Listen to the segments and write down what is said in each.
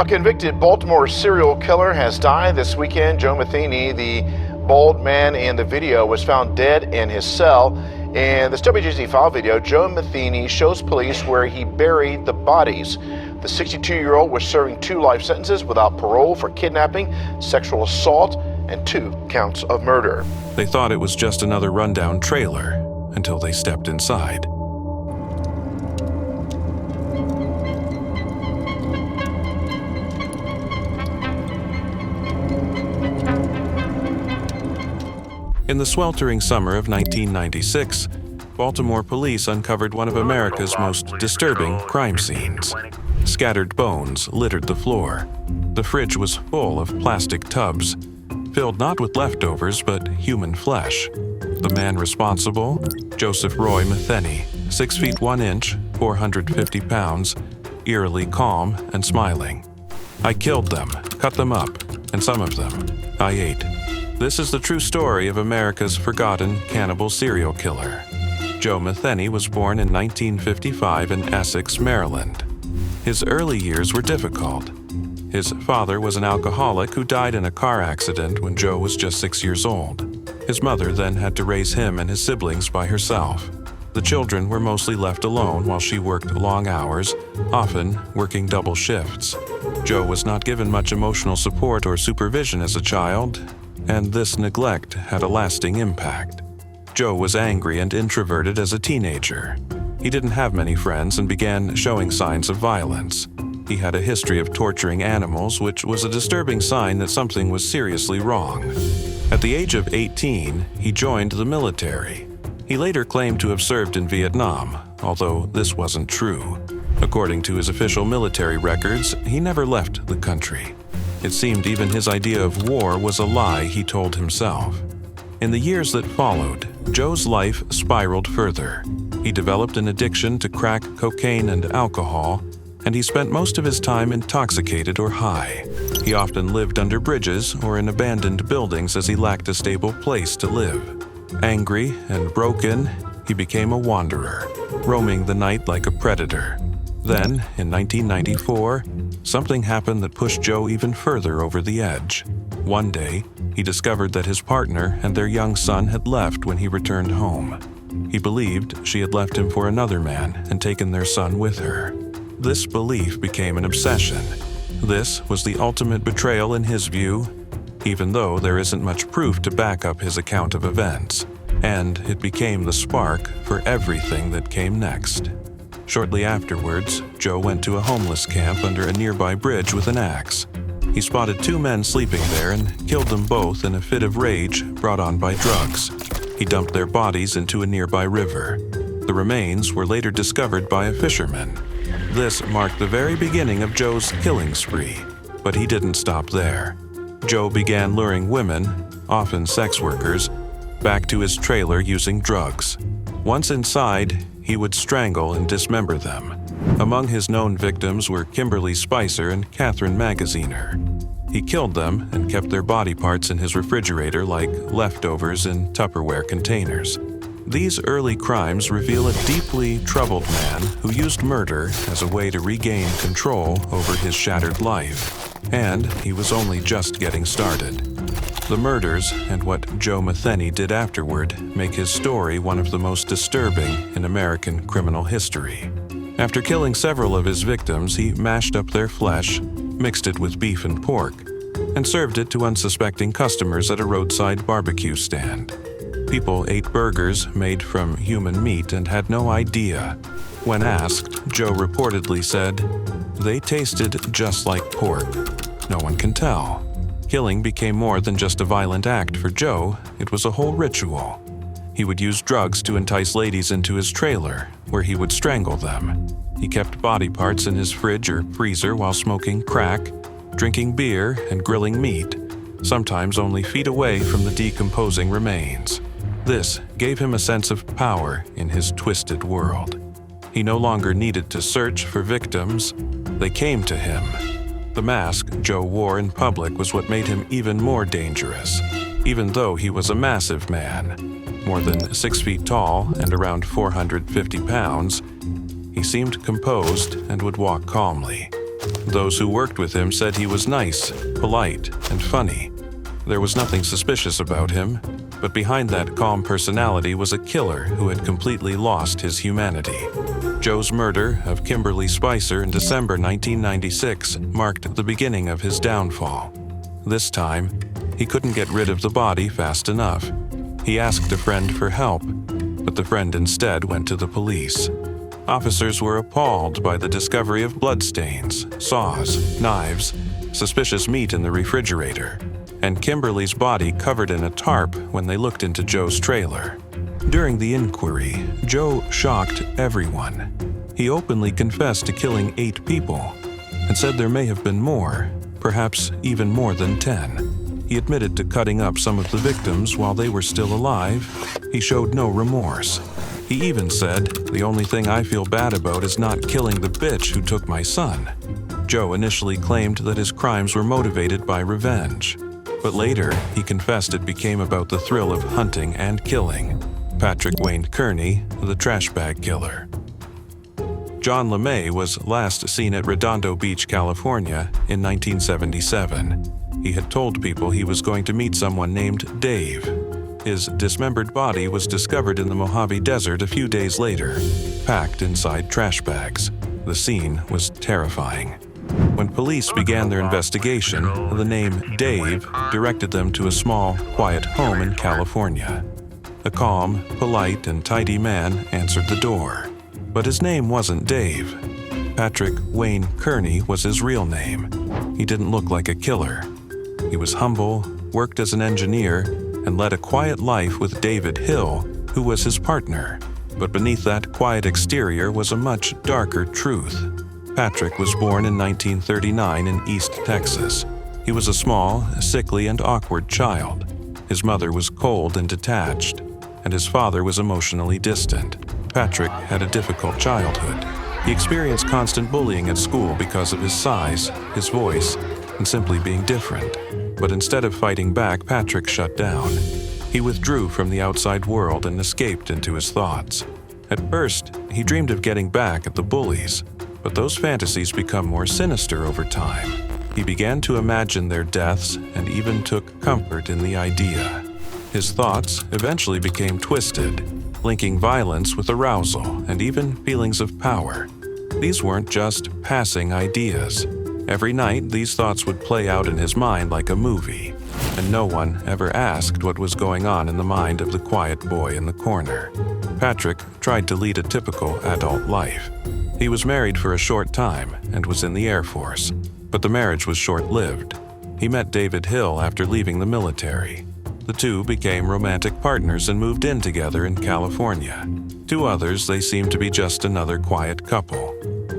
A convicted Baltimore serial killer has died this weekend. Joe Metheny, the bald man in the video, was found dead in his cell. In this WGZ file video, Joe Metheny shows police where he buried the bodies. The 62-year-old was serving 2 life sentences without parole for kidnapping, sexual assault, and 2 counts of murder. They thought it was just another rundown trailer until they stepped inside. In the sweltering summer of 1996, Baltimore police uncovered one of America's most disturbing crime scenes. Scattered bones littered the floor. The fridge was full of plastic tubs, filled not with leftovers but human flesh. The man responsible? Joseph Roy Metheny, 6 feet 1 inch, 450 pounds, eerily calm and smiling. "I killed them, cut them up, and some of them I ate." This is the true story of America's forgotten cannibal serial killer. Joe Metheny was born in 1955 in Essex, Maryland. His early years were difficult. His father was an alcoholic who died in a car accident when Joe was just 6 years old. His mother then had to raise him and his siblings by herself. The children were mostly left alone while she worked long hours, often working double shifts. Joe was not given much emotional support or supervision as a child, and this neglect had a lasting impact. Joe was angry and introverted as a teenager. He didn't have many friends and began showing signs of violence. He had a history of torturing animals, which was a disturbing sign that something was seriously wrong. At the age of 18, he joined the military. He later claimed to have served in Vietnam, although this wasn't true. According to his official military records, he never left the country. It seemed even his idea of war was a lie he told himself. In the years that followed, Joe's life spiraled further. He developed an addiction to crack, cocaine, and alcohol, and he spent most of his time intoxicated or high. He often lived under bridges or in abandoned buildings as he lacked a stable place to live. Angry and broken, he became a wanderer, roaming the night like a predator. Then, in 1994, something happened that pushed Joe even further over the edge. One day, he discovered that his partner and their young son had left when he returned home. He believed she had left him for another man and taken their son with her. This belief became an obsession. This was the ultimate betrayal in his view, even though there isn't much proof to back up his account of events. And it became the spark for everything that came next. Shortly afterwards, Joe went to a homeless camp under a nearby bridge with an axe. He spotted 2 men sleeping there and killed them both in a fit of rage brought on by drugs. He dumped their bodies into a nearby river. The remains were later discovered by a fisherman. This marked the very beginning of Joe's killing spree, but he didn't stop there. Joe began luring women, often sex workers, back to his trailer using drugs. Once inside, he would strangle and dismember them. Among his known victims were Kimberly Spicer and Catherine Magaziner. He killed them and kept their body parts in his refrigerator like leftovers in Tupperware containers. These early crimes reveal a deeply troubled man who used murder as a way to regain control over his shattered life. And he was only just getting started. The murders and what Joe Metheny did afterward make his story one of the most disturbing in American criminal history. After killing several of his victims, he mashed up their flesh, mixed it with beef and pork, and served it to unsuspecting customers at a roadside barbecue stand. People ate burgers made from human meat and had no idea. When asked, Joe reportedly said, "They tasted just like pork. No one can tell." Killing became more than just a violent act for Joe, it was a whole ritual. He would use drugs to entice ladies into his trailer, where he would strangle them. He kept body parts in his fridge or freezer while smoking crack, drinking beer, and grilling meat, sometimes only feet away from the decomposing remains. This gave him a sense of power in his twisted world. He no longer needed to search for victims, they came to him. The mask Joe wore in public was what made him even more dangerous, even though he was a massive man. More than 6 feet tall and around 450 pounds, he seemed composed and would walk calmly. Those who worked with him said he was nice, polite, and funny. There was nothing suspicious about him, but behind that calm personality was a killer who had completely lost his humanity. Joe's murder of Kimberly Spicer in December 1996 marked the beginning of his downfall. This time, he couldn't get rid of the body fast enough. He asked a friend for help, but the friend instead went to the police. Officers were appalled by the discovery of bloodstains, saws, knives, suspicious meat in the refrigerator, and Kimberly's body covered in a tarp when they looked into Joe's trailer. During the inquiry, Joe shocked everyone. He openly confessed to killing 8 people and said there may have been more, perhaps even more than 10. He admitted to cutting up some of the victims while they were still alive. He showed no remorse. He even said, "The only thing I feel bad about is not killing the bitch who took my son." Joe initially claimed that his crimes were motivated by revenge, but later he confessed it became about the thrill of hunting and killing. Patrick Wayne Kearney, the trash bag killer. John LeMay was last seen at Redondo Beach, California in 1977. He had told people he was going to meet someone named Dave. His dismembered body was discovered in the Mojave Desert a few days later, packed inside trash bags. The scene was terrifying. When police began their investigation, the name Dave directed them to a small, quiet home in California. A calm, polite, and tidy man answered the door. But his name wasn't Dave. Patrick Wayne Kearney was his real name. He didn't look like a killer. He was humble, worked as an engineer, and led a quiet life with David Hill, who was his partner. But beneath that quiet exterior was a much darker truth. Patrick was born in 1939 in East Texas. He was a small, sickly, and awkward child. His mother was cold and detached, and his father was emotionally distant. Patrick had a difficult childhood. He experienced constant bullying at school because of his size, his voice, and simply being different. But instead of fighting back, Patrick shut down. He withdrew from the outside world and escaped into his thoughts. At first, he dreamed of getting back at the bullies, but those fantasies become more sinister over time. He began to imagine their deaths and even took comfort in the idea. His thoughts eventually became twisted, linking violence with arousal and even feelings of power. These weren't just passing ideas. Every night, these thoughts would play out in his mind like a movie, and no one ever asked what was going on in the mind of the quiet boy in the corner. Patrick tried to lead a typical adult life. He was married for a short time and was in the Air Force, but the marriage was short-lived. He met David Hill after leaving the military. The two became romantic partners and moved in together in California. To others, they seemed to be just another quiet couple.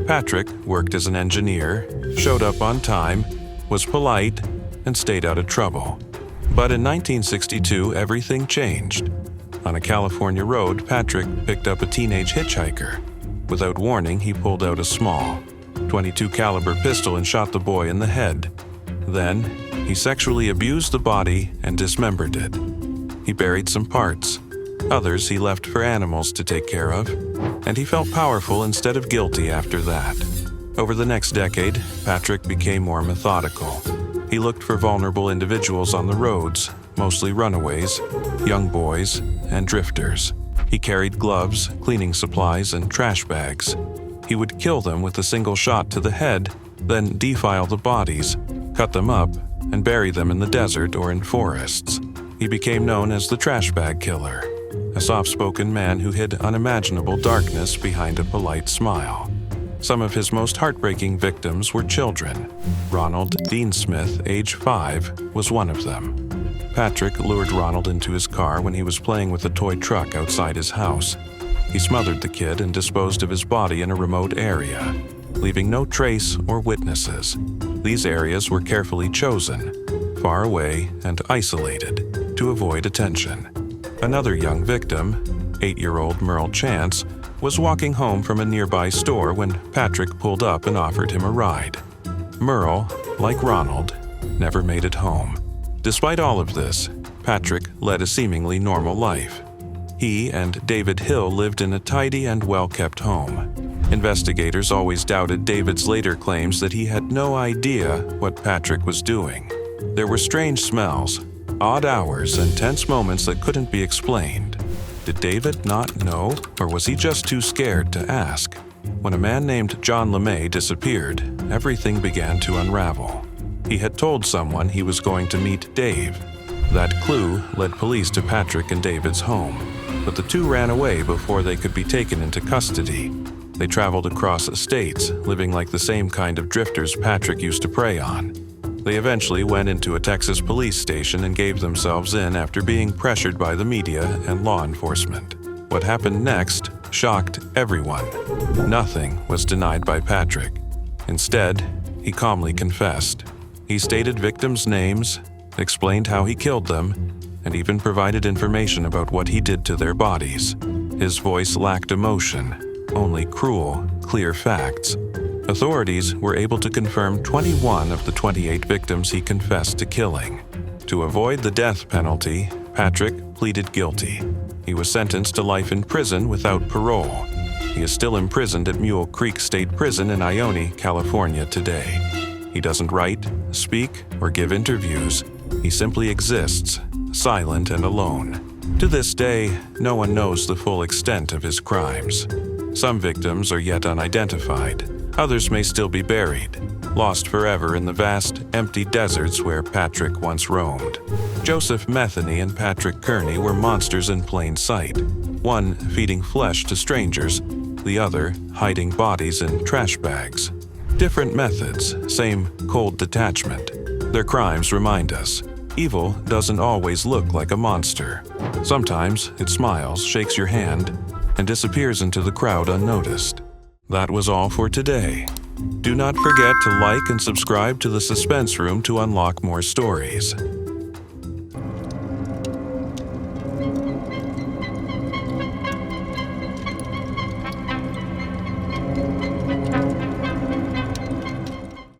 Patrick worked as an engineer, showed up on time, was polite, and stayed out of trouble. But in 1962, everything changed. On a California road, Patrick picked up a teenage hitchhiker. Without warning, he pulled out a small .22 caliber pistol and shot the boy in the head. Then, he sexually abused the body and dismembered it. He buried some parts. Others he left for animals to take care of, and he felt powerful instead of guilty after that. Over the next decade, Patrick became more methodical. He looked for vulnerable individuals on the roads, mostly runaways, young boys, and drifters. He carried gloves, cleaning supplies, and trash bags. He would kill them with a single shot to the head, then defile the bodies, cut them up, and bury them in the desert or in forests. He became known as the trash bag killer, a soft-spoken man who hid unimaginable darkness behind a polite smile. Some of his most heartbreaking victims were children. Ronald Dean Smith, age 5, was one of them. Patrick lured Ronald into his car when he was playing with a toy truck outside his house. He smothered the kid and disposed of his body in a remote area, leaving no trace or witnesses. These areas were carefully chosen, far away and isolated, to avoid attention. Another young victim, 8-year-old Merle Chance, was walking home from a nearby store when Patrick pulled up and offered him a ride. Merle, like Ronald, never made it home. Despite all of this, Patrick led a seemingly normal life. He and David Hill lived in a tidy and well-kept home. Investigators always doubted David's later claims that he had no idea what Patrick was doing. There were strange smells, odd hours, and tense moments that couldn't be explained. Did David not know, or was he just too scared to ask? When a man named John LeMay disappeared, everything began to unravel. He had told someone he was going to meet Dave. That clue led police to Patrick and David's home, but the two ran away before they could be taken into custody. They traveled across states, living like the same kind of drifters Patrick used to prey on. They eventually went into a Texas police station and gave themselves in after being pressured by the media and law enforcement. What happened next shocked everyone. Nothing was denied by Patrick. Instead, he calmly confessed. He stated victims' names, explained how he killed them, and even provided information about what he did to their bodies. His voice lacked emotion, only cruel, clear facts. Authorities were able to confirm 21 of the 28 victims he confessed to killing. To avoid the death penalty, Patrick pleaded guilty. He was sentenced to life in prison without parole. He is still imprisoned at Mule Creek State Prison in Ione, California today. He doesn't write, speak, or give interviews. He simply exists, silent and alone. To this day, no one knows the full extent of his crimes. Some victims are yet unidentified. Others may still be buried, lost forever in the vast, empty deserts where Patrick once roamed. Joseph Metheny and Patrick Kearney were monsters in plain sight, one feeding flesh to strangers, the other hiding bodies in trash bags. Different methods, same cold detachment. Their crimes remind us, evil doesn't always look like a monster. Sometimes it smiles, shakes your hand, and disappears into the crowd unnoticed. That was all for today. Do not forget to like and subscribe to the Suspense Room to unlock more stories.